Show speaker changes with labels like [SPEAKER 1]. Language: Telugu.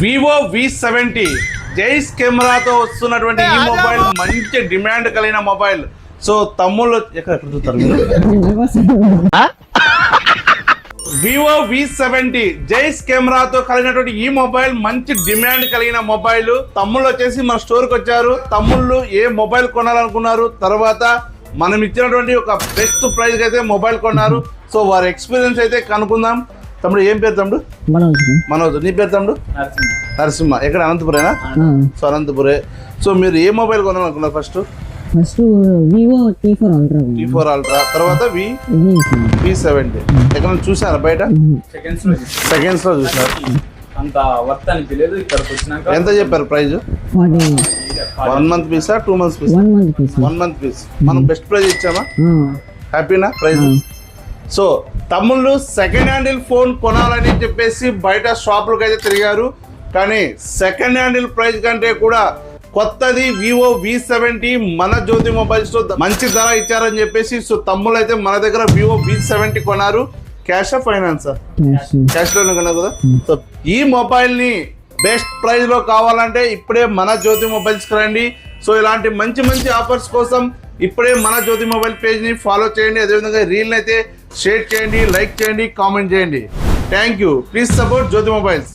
[SPEAKER 1] వివో V70 జైస్ కెమెరాతో వస్తున్నటువంటి ఈ మొబైల్ మంచి డిమాండ్ కలిగిన మొబైల్. సో తమ్ముళ్ళు ఎక్కడ చూస్తారు మీరు? వివో V70 జైస్ కెమెరాతో కలిగినటువంటి ఈ మొబైల్ మంచి డిమాండ్ కలిగిన మొబైల్. తమ్ముళ్ళు వచ్చేసి మన స్టోర్ కి వచ్చారు. తమ్ముళ్ళు ఏ మొబైల్ కొనాలనుకున్నారు, తర్వాత మనం ఇచ్చినటువంటి ఒక బెస్ట్ ప్రైస్ అయితే మొబైల్ కొన్నారు. సో వారి ఎక్స్పీరియన్స్ అయితే కనుక్కుందాం. తమ్ముడు ఏం పేరు తమ్ముడు? మనోజ్. నీ పేరు తమ్ముడు? నరసింహ. ఎక్కడ? అనంతపురేనా? సో అనంతపురే. సో మీరు ఏ మొబైల్ కొనాలనుకున్నారు? ఫస్ట్
[SPEAKER 2] వివో T4
[SPEAKER 1] అల్ట్రా, తర్వాత V70. ఎక్కడ చూసారా? బయట సెకండ్స్ లో చూసారు.
[SPEAKER 3] అంత వర్త్ అనిపించలేదు. ఇక్కడికి వచ్చినాక
[SPEAKER 1] ఎంత చెప్పారు ప్రైస్? 1 month పీసా 2 months పీసా? 1 month పీస్. మనం బెస్ట్ ప్రైస్ ఇచ్చామా? హ్యాపీనా ప్రైస్? సో తమ్ముళ్ళు సెకండ్ హ్యాండిల్ ఫోన్ కొనాలని చెప్పేసి బయట షాపులకు అయితే తిరిగారు. కానీ సెకండ్ హ్యాండిల్ ప్రైస్ కంటే కూడా కొత్తది వివో V70 మన జ్యోతి మొబైల్స్ లో మంచి ధర ఇచ్చారని చెప్పేసి సో తమ్ముళ్ళు అయితే మన దగ్గర వివో V70 కొన్నారు. Cash finance? క్యాష్ లోనే కొన్నారు కదా. సో ఈ మొబైల్ ని బెస్ట్ ప్రైస్ లో కావాలంటే ఇప్పుడే మన జ్యోతి మొబైల్స్ కి రండి. సో ఇలాంటి మంచి మంచి ఆఫర్స్ కోసం ఇప్పుడే మన జ్యోతి మొబైల్ పేజ్ ని ఫాలో చేయండి. అదేవిధంగా రీల్ అయితే షేర్ చేయండి, లైక్ చేయండి, కామెంట్ చేయండి. Thank you. Please support Jyothi mobiles.